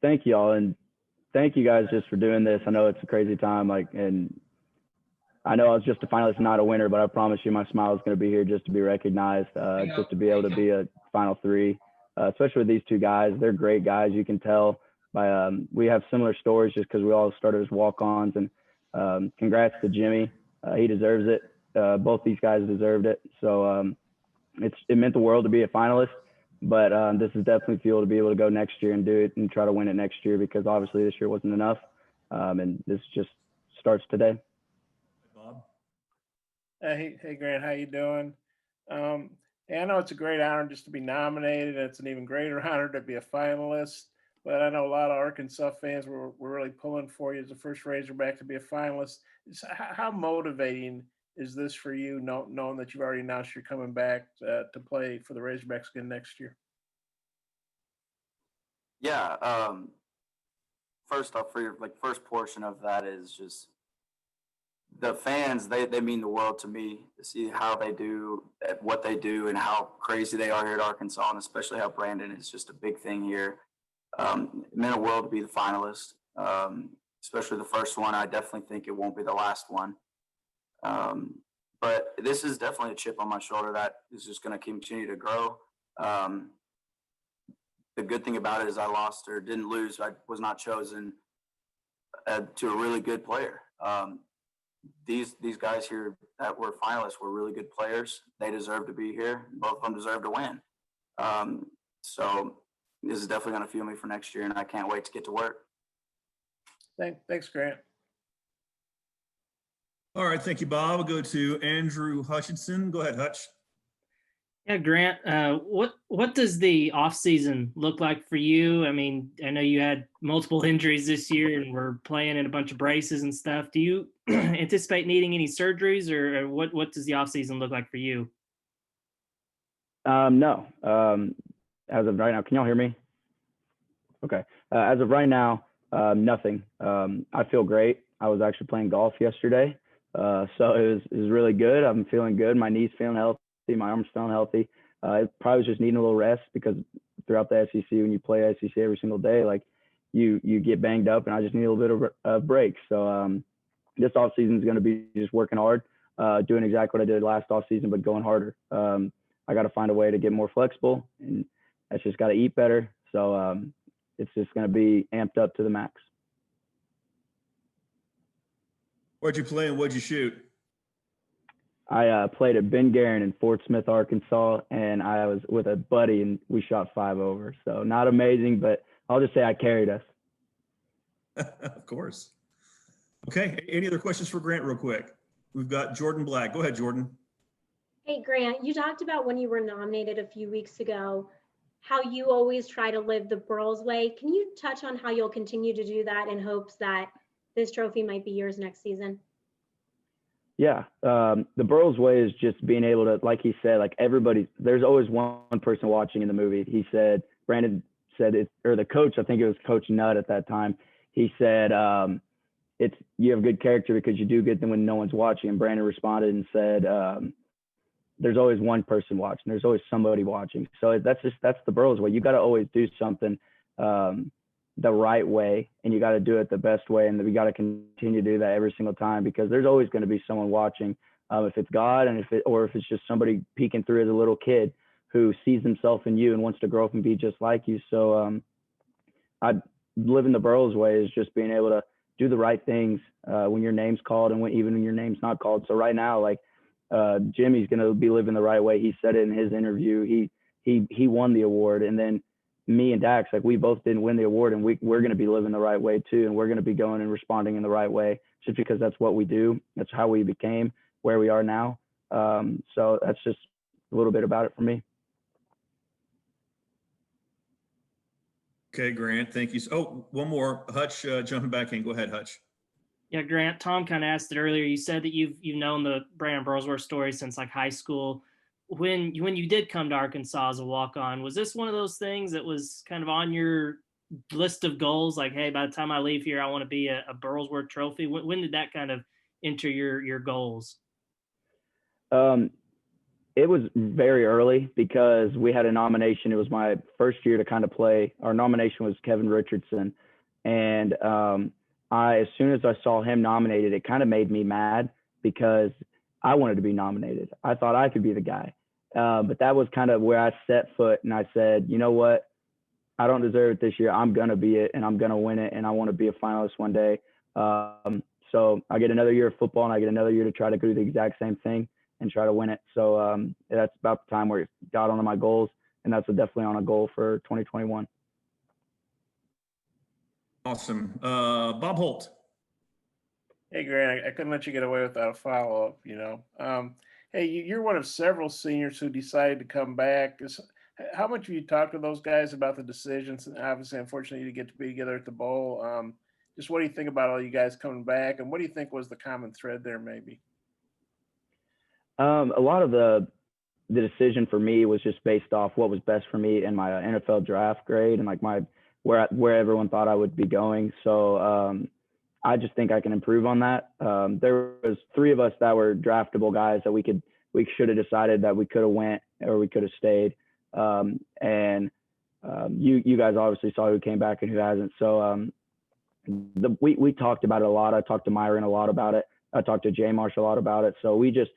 Thank you all, and thank you guys just for doing this. I know it's a crazy time, and I know I was just a finalist, not a winner, but I promise you my smile is going to be here just to be recognized, just to be able to be a final three, especially with these two guys. They're great guys. You can tell by we have similar stories just because we all started as walk-ons. And congrats to Jimmy. He deserves it. Both these guys deserved it. So it meant the world to be a finalist. But this is definitely fuel to be able to go next year and do it and try to win it next year, because obviously this year wasn't enough. And this just starts today. Bob. Hey, Grant, how you doing? Hey, I know it's a great honor just to be nominated. It's an even greater honor to be a finalist. But I know a lot of Arkansas fans were really pulling for you as the first Razorback to be a finalist. How motivating is this for you, knowing that you've already announced you're coming back to play for the Razorbacks again next year? Yeah. First off, for your first portion of that is just the fans. They mean the world to me, to see how they do, what they do, and how crazy they are here at Arkansas, and especially how Brandon is just a big thing here. It meant a world to be the finalist, especially the first one. I definitely think it won't be the last one. But this is definitely a chip on my shoulder that is just going to continue to grow. The good thing about it is I lost or didn't lose. I was not chosen to a really good player. These guys here that were finalists were really good players. They deserve to be here. Both of them deserve to win. So this is definitely going to fuel me for next year, and I can't wait to get to work. Thanks, Grant. All right, thank you, Bob. We'll go to Andrew Hutchinson. Go ahead, Hutch. Yeah, Grant, what does the offseason look like for you? I mean, I know you had multiple injuries this year and were playing in a bunch of braces and stuff. Do you anticipate needing any surgeries, or what does the offseason look like for you? No. As of right now, can y'all hear me? Okay. As of right now, nothing. I feel great. I was actually playing golf yesterday, so it was really good. I'm feeling good. My knee's feeling healthy. My arm's feeling healthy. It probably was just needing a little rest, because throughout the SEC, when you play SEC every single day, like you get banged up, and I just need a little bit of a break. So this off season is going to be just working hard, doing exactly what I did last off season, but going harder. I got to find a way to get more flexible, and that's just got to eat better. So it's just going to be amped up to the max. Where'd you play and what'd you shoot? I played at Ben Guerin in Fort Smith, Arkansas, and I was with a buddy, and we shot 5 over. So not amazing, but I'll just say I carried us. Of course. Okay. Any other questions for Grant real quick? We've got Jordan Black. Go ahead, Jordan. Hey, Grant, you talked about when you were nominated a few weeks ago, how you always try to live the Burls way. Can you touch on how you'll continue to do that in hopes that this trophy might be yours next season? Yeah, the Burls way is just being able to, like he said, like there's always one person watching in the movie. He said, Brandon said it, or the coach, I think it was Coach Nutt at that time. He said, you have good character because you do good when no one's watching. And Brandon responded and said, there's always one person watching. There's always somebody watching. So that's the Burls way. You got to always do something the right way, and you got to do it the best way, and we got to continue to do that every single time, because there's always going to be someone watching, if it's God, and if it's just somebody peeking through as a little kid who sees himself in you and wants to grow up and be just like you. So I living the Burls way is just being able to do the right things when your name's called, and even when your name's not called. So right now, like Jimmy's going to be living the right way. He said it in his interview. He won the award, and then me and Dax, like we both didn't win the award, and we're going to be living the right way too, and we're going to be going and responding in the right way, just because that's what we do. That's how we became where we are now. So that's just a little bit about it for me. Okay, Grant, thank you. Oh, one more. Hutch, jumping back in. Go ahead, Hutch. Yeah, Grant, Tom kind of asked it earlier. You said that you've known the Brandon Burlsworth story since like high school. When you did come to Arkansas as a walk-on, was this one of those things that was kind of on your list of goals? Like, hey, by the time I leave here, I want to be a Burlsworth Trophy. When did that kind of enter your goals? It was very early because we had a nomination. It was my first year to kind of play. Our nomination was Kevin Richardson. And as soon as I saw him nominated, it kind of made me mad because I wanted to be nominated. I thought I could be the guy. But that was kind of where I set foot and I said, you know what? I don't deserve it this year. I'm going to be it and I'm going to win it. And I want to be a finalist one day. So I get another year of football and I get another year to try to do the exact same thing and try to win it. So that's about the time where it got onto my goals. And that's definitely on a goal for 2021. Awesome. Bob Holt. Hey, Grant, I couldn't let you get away without a follow-up, Hey, you're one of several seniors who decided to come back. How much have you talked to those guys about the decisions? And obviously, unfortunately, you get to be together at the bowl. Just what do you think about all you guys coming back? And what do you think was the common thread there, maybe? A lot of the decision for me was just based off what was best for me in my NFL draft grade and like where everyone thought I would be going. So I just think I can improve on that. There was 3 of us that were draftable guys that we should have decided that we could have went or we could have stayed. And you guys obviously saw who came back and who hasn't. So we talked about it a lot. I talked to Myron a lot about it. I talked to Jay Marsh a lot about it. So we did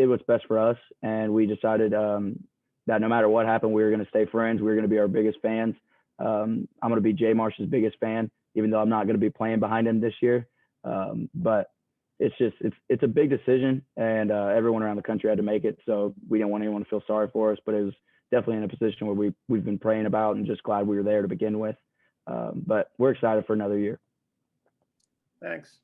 what's best for us, and we decided that no matter what happened, we were going to stay friends. We were going to be our biggest fans. I'm going to be Jay Marsh's biggest fan, even though I'm not going to be playing behind him this year. But it's a big decision, and everyone around the country had to make it. So we didn't want anyone to feel sorry for us, but it was definitely in a position where we've been praying about and just glad we were there to begin with. But we're excited for another year. Thanks.